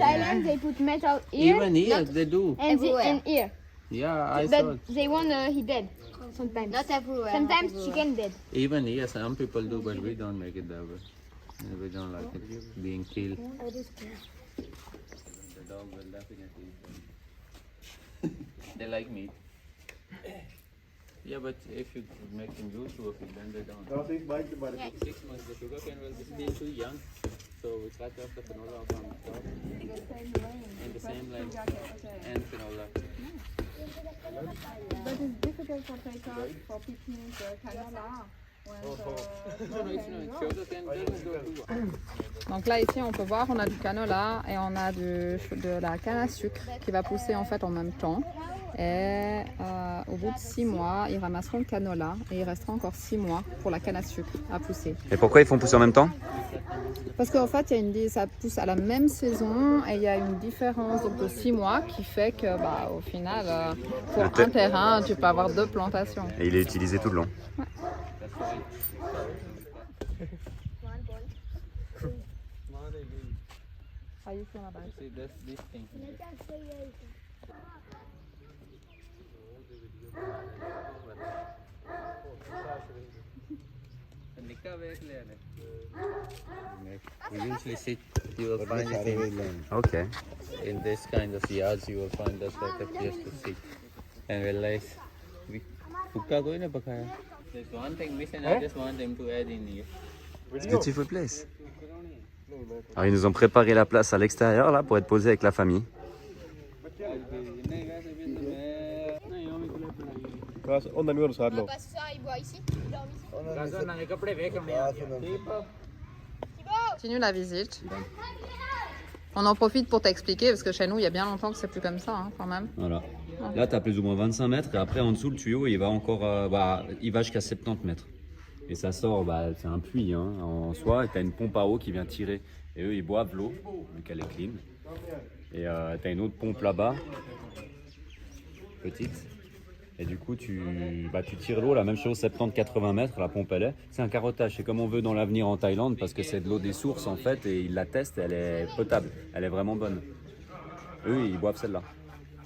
Thailand, they put metal here. Even here, they do. And here. Yeah, I saw But it. they want he dead sometimes. Not everywhere. Sometimes chicken dead. Even here, some people do, but we don't make it that way. We don't like it being killed. The dog will definitely eat them. They like meat. Yeah, but if you make them used to it, then they don't. 6 months, the sugar cane will be still too young. So we cut off the canola from the top. In the same length. And canola. But it's difficult for take-off, for picnic, canola. No, it's not. Sugar cane doesn't go too well. Donc là ici on peut voir on a du canola et on a de la canne à sucre qui va pousser en fait en même temps. Et au bout de 6 mois, ils ramasseront le canola et il restera encore 6 mois pour la canne à sucre à pousser. Et pourquoi ils font pousser en même temps? Parce qu'en fait, ça pousse à la même saison et il y a une différence donc, de 6 mois qui fait que au final, pour un terrain, tu peux avoir 2 plantations. Et il est utilisé tout le long. Ouais. How you feel about it? See, that's this thing. We usually sit, you will find it Ok. in this kind of yards, you will find us like a place to sit and relax. There's one thing missing, I just want them to add in here. It's a beautiful place. Alors ils nous ont préparé la place à l'extérieur là pour être posé avec la famille. Continue la visite. On en profite pour t'expliquer parce que chez nous il y a bien longtemps que c'est plus comme ça hein, quand même. Voilà. Là tu as plus ou moins 25 mètres et après en dessous le tuyau il va encore il va jusqu'à 70 mètres. Et ça sort, c'est un puits hein, en soi, et tu as une pompe à eau qui vient tirer. Et eux, ils boivent l'eau, vu qu'elle est clean. Et tu as une autre pompe là-bas, petite. Et du coup, tu tires l'eau, la même chose, 70-80 mètres, la pompe elle est. C'est un carottage, c'est comme on veut dans l'avenir en Thaïlande, parce que c'est de l'eau des sources en fait, et ils la testent, elle est potable, elle est vraiment bonne. Eux, ils boivent celle-là.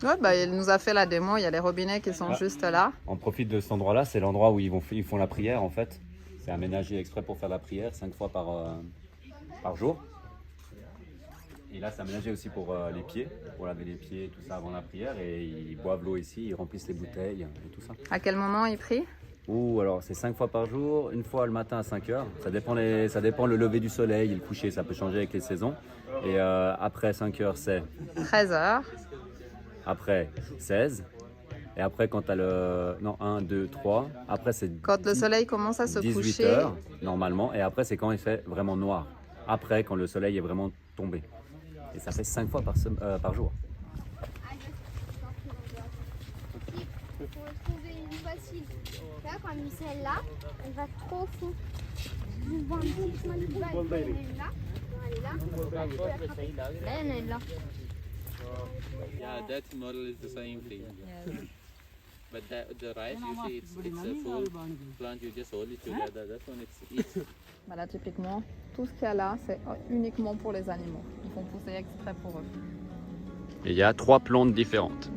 Ouais, il nous a fait la démo, il y a les robinets qui sont juste là. On profite de cet endroit-là, c'est l'endroit où ils font la prière en fait. C'est aménagé exprès pour faire la prière 5 fois par jour. Et là, c'est aménagé aussi pour les pieds, pour laver les pieds, tout ça avant la prière. Et ils boivent l'eau ici, ils remplissent les bouteilles et tout ça. À quel moment ils prient? Alors c'est 5 fois par jour, une fois le matin à 5 heures. Ça dépend le lever du soleil et le coucher, ça peut changer avec les saisons. Et après 5 heures, c'est 13 heures. Après 16. Et après, quand tu as le. Non, 1, 2, 3. Après, c'est. Quand le soleil commence à se 18 coucher. heures, normalement. Et après, c'est quand il fait vraiment noir. Après, quand le soleil est vraiment tombé. Et ça fait 5 fois par jour. Pour trouver une facile. Là, comme celle-là, elle va trop fou. Elle est là. Elle est là. Elle est là. Yeah, that model is the same thing. But the rice, you see, it's a full plant, you just hold it together. That one, it's Là, typiquement, tout ce qu'il y a là, c'est uniquement pour les animaux. Ils font pousser exprès pour eux. Et il y a 3 plantes différentes.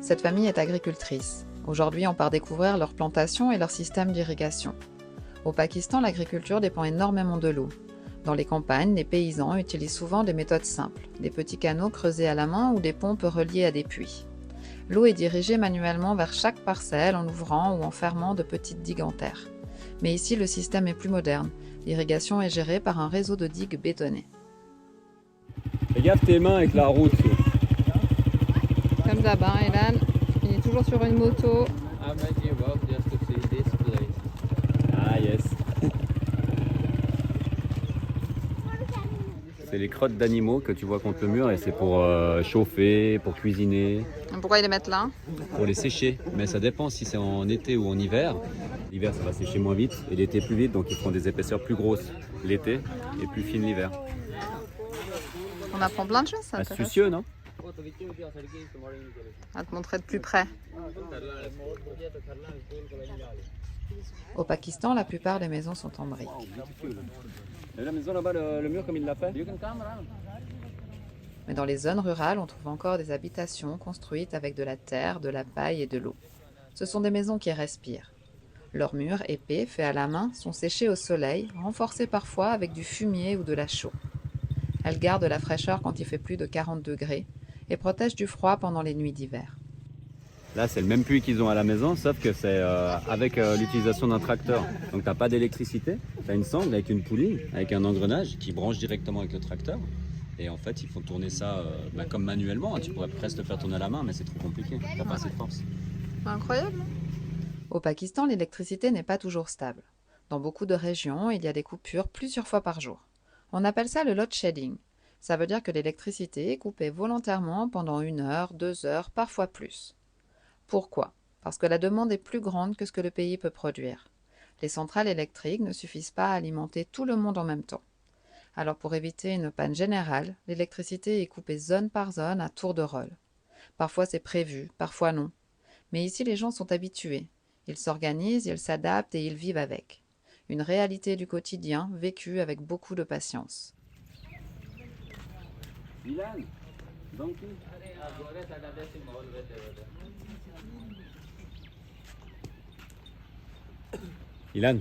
Cette famille est agricultrice. Aujourd'hui, on part découvrir leurs plantations et leur système d'irrigation. Au Pakistan, l'agriculture dépend énormément de l'eau. Dans les campagnes, les paysans utilisent souvent des méthodes simples, des petits canaux creusés à la main ou des pompes reliées à des puits. L'eau est dirigée manuellement vers chaque parcelle en ouvrant ou en fermant de petites digues en terre. Mais ici, le système est plus moderne. L'irrigation est gérée par un réseau de digues bétonnées. Fais gaffe tes mains avec la route. Comme d'hab, hein, Elan, il est toujours sur une moto. I might give up just to see this place. Ah yes. C'est les crottes d'animaux que tu vois contre le mur et c'est pour chauffer, pour cuisiner, Pourquoi ils les mettent là? pour les sécher. Mais ça dépend si c'est en été ou en hiver. L'hiver ça va sécher moins vite et l'été plus vite, donc ils font des épaisseurs plus grosses l'été et plus fines l'hiver. On apprend plein de choses, ça. Astucieux, non? À te montrer de plus près. Au Pakistan, la plupart des maisons sont en briques. Et la maison là-bas, le mur comme il l'a fait? Mais dans les zones rurales, on trouve encore des habitations construites avec de la terre, de la paille et de l'eau. Ce sont des maisons qui respirent. Leurs murs épais, faits à la main, sont séchés au soleil, renforcés parfois avec du fumier ou de la chaux. Elles gardent la fraîcheur quand il fait plus de 40 degrés et protègent du froid pendant les nuits d'hiver. Là, c'est le même puits qu'ils ont à la maison, sauf que c'est avec l'utilisation d'un tracteur. Donc, tu n'as pas d'électricité, tu as une sangle avec une poulie, avec un engrenage qui branche directement avec le tracteur. Et en fait, il faut tourner ça comme manuellement. Tu pourrais presque le faire tourner à la main, mais c'est trop compliqué. Tu n'as pas assez de force. Incroyable. Au Pakistan, l'électricité n'est pas toujours stable. Dans beaucoup de régions, il y a des coupures plusieurs fois par jour. On appelle ça le load shedding. Ça veut dire que l'électricité est coupée volontairement pendant 1 heure, 2 heures, parfois plus. Pourquoi? Parce que la demande est plus grande que ce que le pays peut produire. Les centrales électriques ne suffisent pas à alimenter tout le monde en même temps. Alors pour éviter une panne générale, l'électricité est coupée zone par zone à tour de rôle. Parfois c'est prévu, parfois non. Mais ici les gens sont habitués. Ils s'organisent, ils s'adaptent et ils vivent avec. Une réalité du quotidien vécue avec beaucoup de patience. Ilan,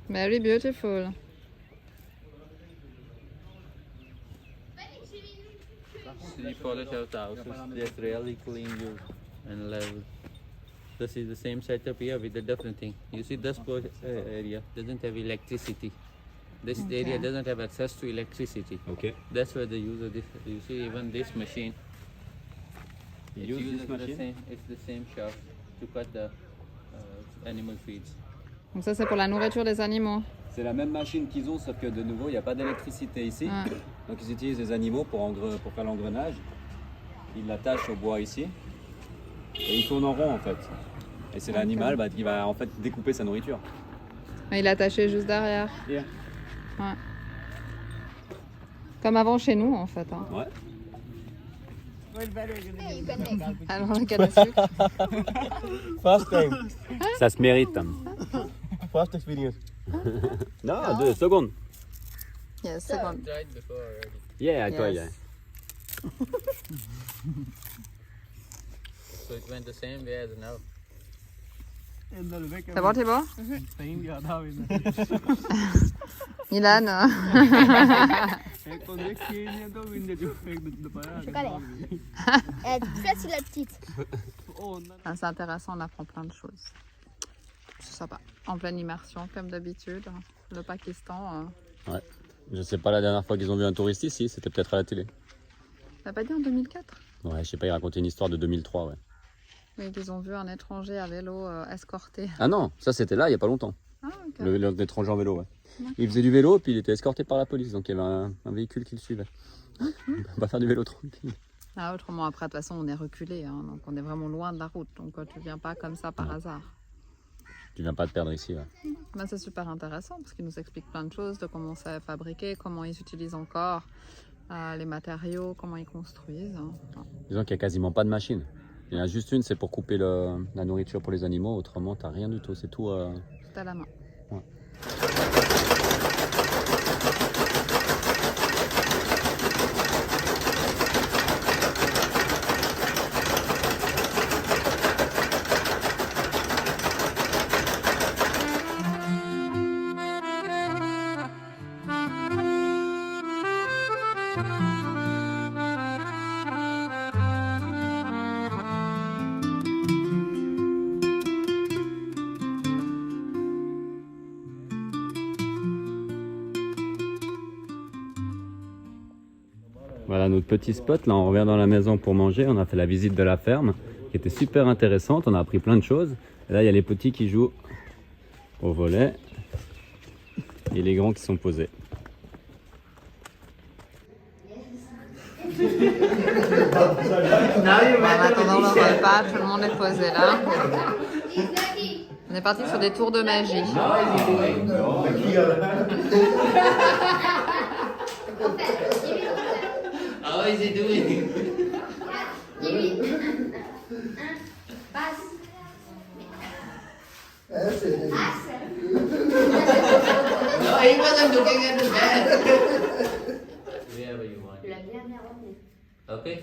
Very beautiful. We polish out the houses, just really clean you and level. This is the same setup here with the different thing. You see this area doesn't have electricity. This area doesn't have access to electricity. ok. That's where the user this. You see even this machine. You It's use used this for the machine? same. It's the same shaft to cut the animal feeds. Donc ça, c'est pour la nourriture des animaux. C'est la même machine qu'ils ont, sauf que de nouveau, il n'y a pas d'électricité ici. Ouais. Donc ils utilisent les animaux pour faire l'engrenage. Ils l'attachent au bois ici. Et ils tournent en rond en fait. Et c'est l'animal qui va en fait découper sa nourriture. Mais il est attaché juste derrière. Here. Ouais. Comme avant chez nous, en fait. Hein. Ouais. Alors, le canne à sucre. First time. Ça se mérite. First experience. Non, 2 secondes. Yes, c'est bon. Tried before already. Yeah, I tried. Yes. So it went the same way as now. C'est bon, Thibaut? Ilan, Elle est plus facile la petite. c'est intéressant, on apprend plein de choses. C'est sympa. En pleine immersion, comme d'habitude. Le Pakistan. Ouais. Je sais pas la dernière fois qu'ils ont vu un touriste ici, c'était peut-être à la télé. T'as pas dit en 2004? Ouais, je sais pas, ils racontaient une histoire de 2003, ouais. Oui, qu'ils ont vu un étranger à vélo escorté. Ah non, ça c'était là, il y a pas longtemps. Ah, ok. L'étranger en vélo, ouais. Il faisait du vélo, puis il était escorté par la police, donc il y avait un véhicule qui le suivait. On va faire du vélo tranquille. Ah, autrement, après, de toute façon, on est reculé, hein, donc on est vraiment loin de la route. Donc, tu viens pas comme ça par hasard. Tu viens pas te perdre ici, ouais. Ben, c'est super intéressant parce qu'il nous explique plein de choses de comment c'est fabriqué, comment ils utilisent encore les matériaux, comment ils construisent. Hein. Disons qu'il y a quasiment pas de machine. Il y en a juste une, c'est pour couper la nourriture pour les animaux, autrement t'as rien du tout, c'est tout... C'est à la main. Ouais. Voilà notre petit spot. Là, on revient dans la maison pour manger. On a fait la visite de la ferme qui était super intéressante. On a appris plein de choses. Et là, il y a les petits qui jouent au volley et les grands qui sont posés. En attendant le repas, tout le monde est posé là. On est parti sur des tours de magie. How is he doing? No, he wasn't looking at the bed. Wherever you want. Okay.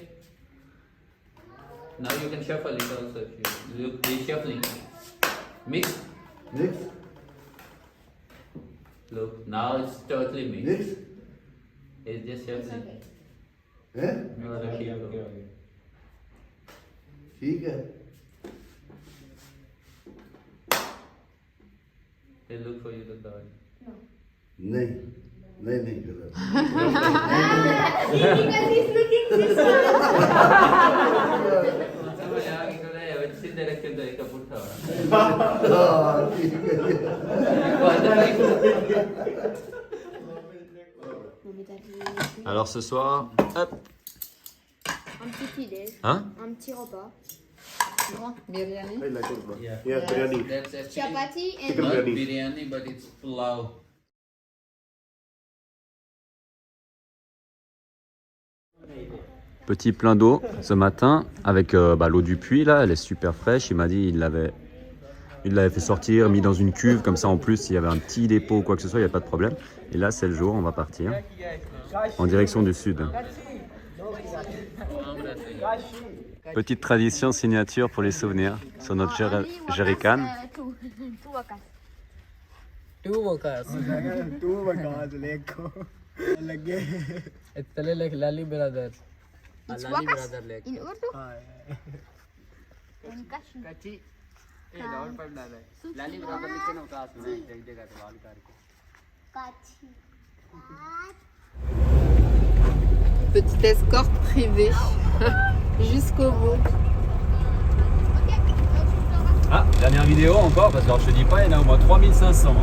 Now you can shuffle it also if you look. He's shuffling. Mix. Mix. Look. Now it's totally mixed. Mix. It's just shuffling. हैं? No, the key. ठीक है. He'll look for you the card. नहीं नहीं कर रहा. Because he's looking this one. समझ आ गई तो नहीं अब सीधे रख के तो एक पुट्ठा हाँ ठीक है. Alors ce soir, hop. Un petit filet. Hein? Un petit repas. Biryani. I like it, bro. Yeah. Yeah, biryani. That's actually Chapati Chicken and not biryani. biryani, but it's pulao. Petit plein d'eau ce matin avec l'eau du puits là, elle est super fraîche. Il m'a dit il l'avait fait sortir, mis dans une cuve comme ça. En plus, s'il y avait un petit dépôt ou quoi que ce soit, il n'y a pas de problème. Et là, c'est le jour, on va partir en direction du sud. Petite tradition signature pour les souvenirs sur notre jerrycan. Two workers. It's like Lali brothers. It's Lali wakas brother lake. in Urdu. and kashi. Kachi. Eh, down पर डाला है. Lali brother लिखे ना क्लास में एक जगह पे वाली करके. Kachi. Petite escorte privée jusqu'au bout. Ah, dernière vidéo encore, parce que alors, je te dis pas, il y en a au moins 3500.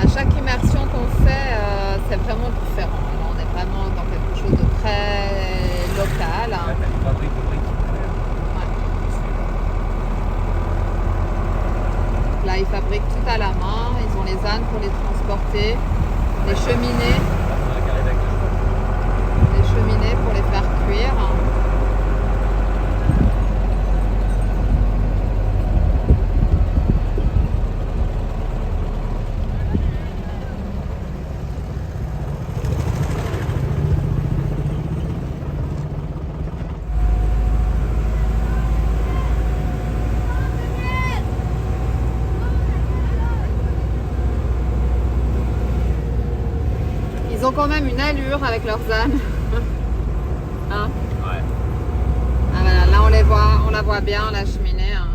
À chaque immersion qu'on fait, c'est vraiment différent. On est vraiment dans quelque chose de très local. Hein. Ouais. Là, ils fabriquent tout à la main. Ils ont les ânes pour les transporter, les cheminées pour les faire cuire. Ils ont quand même une allure avec leurs ânes. Hein? Ouais. Ah, voilà, là on la voit bien, la cheminée. Hein.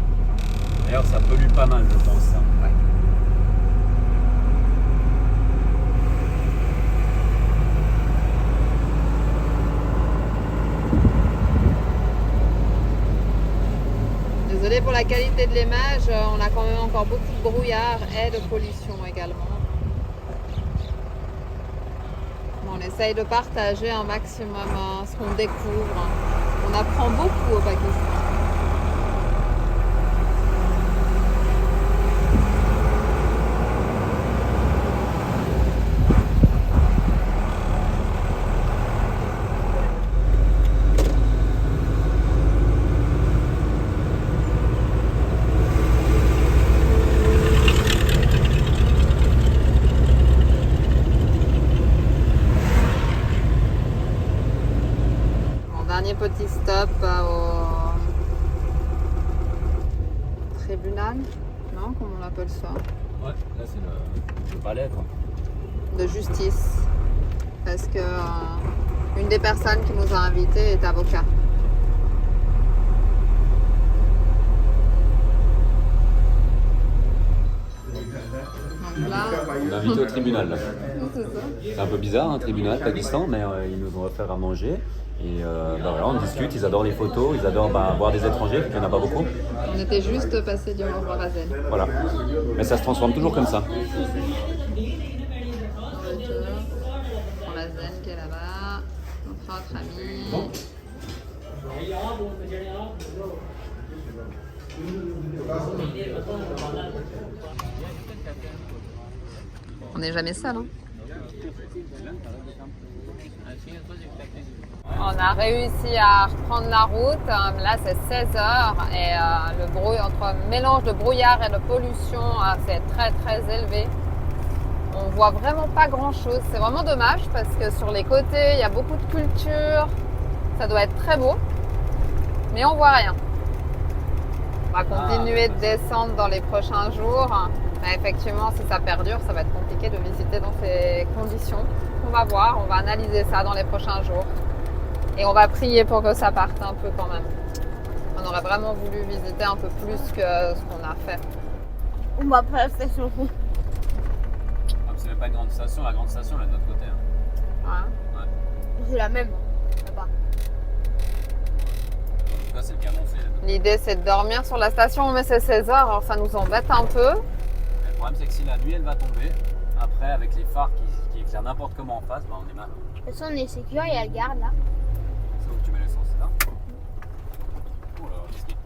D'ailleurs, ça pollue pas mal, je pense. Ça. Ouais. Désolée pour la qualité de l'image, on a quand même encore beaucoup de brouillard et de pollution également. On essaye de partager un maximum ce qu'on découvre. On apprend beaucoup au Pakistan. Dernier petit stop au tribunal, non? Comment on l'appelle ça? Ouais, là c'est le palais quoi. De justice. Parce que une des personnes qui nous a invités est avocat. Donc là, On est invité au tribunal là. c'est ça. C'est un peu bizarre, un tribunal, Pakistan, mais ils nous ont offert à manger. Et voilà, on discute, ils adorent les photos, ils adorent voir des étrangers, il n'y en a pas beaucoup. On était juste passé du voir à Zen. Voilà. Mais ça se transforme toujours comme ça. On a Zen qui est là-bas, notre ami. On n'est jamais seul, hein. On a réussi à reprendre la route. Là, c'est 16h et le mélange de brouillard et de pollution, c'est très très élevé. On voit vraiment pas grand-chose. C'est vraiment dommage parce que sur les côtés, il y a beaucoup de culture. Ça doit être très beau, mais on voit rien. On va continuer de descendre dans les prochains jours. Mais effectivement, si ça perdure, ça va être compliqué de visiter dans ces conditions. On va voir, on va analyser ça dans les prochains jours. Et on va prier pour que ça parte un peu quand même. On aurait vraiment voulu visiter un peu plus que ce qu'on a fait. On va pas à la station. Ah, c'est même pas une grande station, la grande station elle est de notre côté. Ouais. Ouais. C'est la même. Là-bas. En tout cas, c'est le camouflé. L'idée, c'est de dormir sur la station, mais c'est 16h, alors ça nous embête un peu. Le problème, c'est que si la nuit elle va tomber, après avec les phares qui éclairent n'importe comment en face, bah, on est mal. De toute façon, on est sécure, il y a le garde là. C'est où que tu mets l'essence, c'est là? Oh là, qu'est-ce qu'il y a?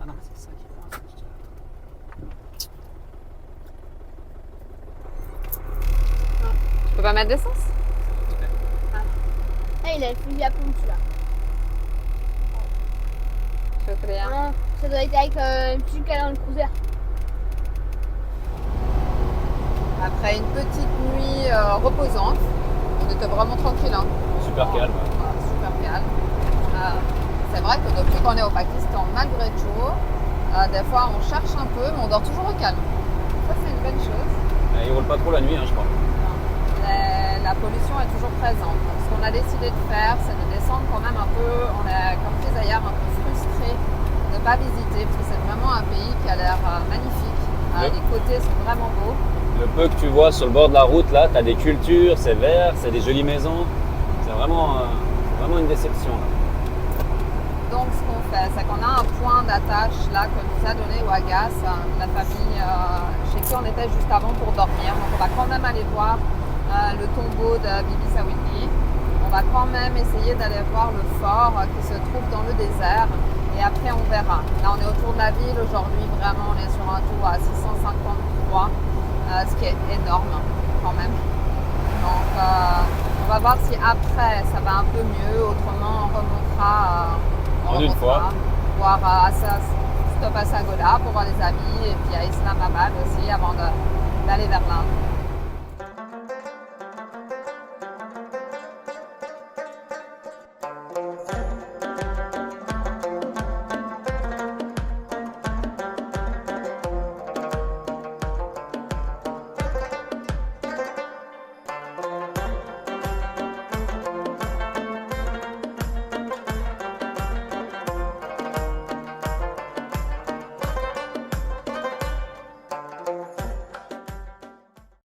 Ah non, mais c'est ça qui est coincé, je dirais. Tu peux pas mettre d'essence? Ah, il a le fusil à pompe celui-là. Shukriya. Ah, ça doit être avec un petit qu'elle dans le cruiser. Après une petite nuit reposante, on était vraiment tranquille. Hein. Super calme. Voilà, super calme. C'est vrai que depuis qu'on est au Pakistan, malgré tout, des fois on cherche un peu, mais on dort toujours au calme. Ça, c'est une bonne chose. Et il roule pas trop la nuit, hein, je crois. La pollution est toujours présente. Donc, ce qu'on a décidé de faire, c'est de descendre quand même un peu, on est, comme je disais hier, un peu frustré de ne pas visiter, parce que c'est vraiment un pays qui a l'air magnifique. Les côtés sont vraiment beaux. Le peu que tu vois sur le bord de la route, là, tu as des cultures, c'est vert, c'est des jolies maisons. C'est vraiment une déception. Là. Donc ce qu'on fait, c'est qu'on a un point d'attache là que nous a donné Wagas, la famille chez qui on était juste avant pour dormir. Donc on va quand même aller voir le tombeau de Bibi Sawindi. On va quand même essayer d'aller voir le fort qui se trouve dans le désert. Et après on verra. Là on est autour de la ville. Aujourd'hui vraiment on est sur un tour à 653. Ce qui est énorme quand même. Donc on va voir si après ça va un peu mieux, autrement on remontera une fois. Voir stop à Sagoda pour voir les amis et puis à Islamabad aussi avant d'aller vers l'Inde.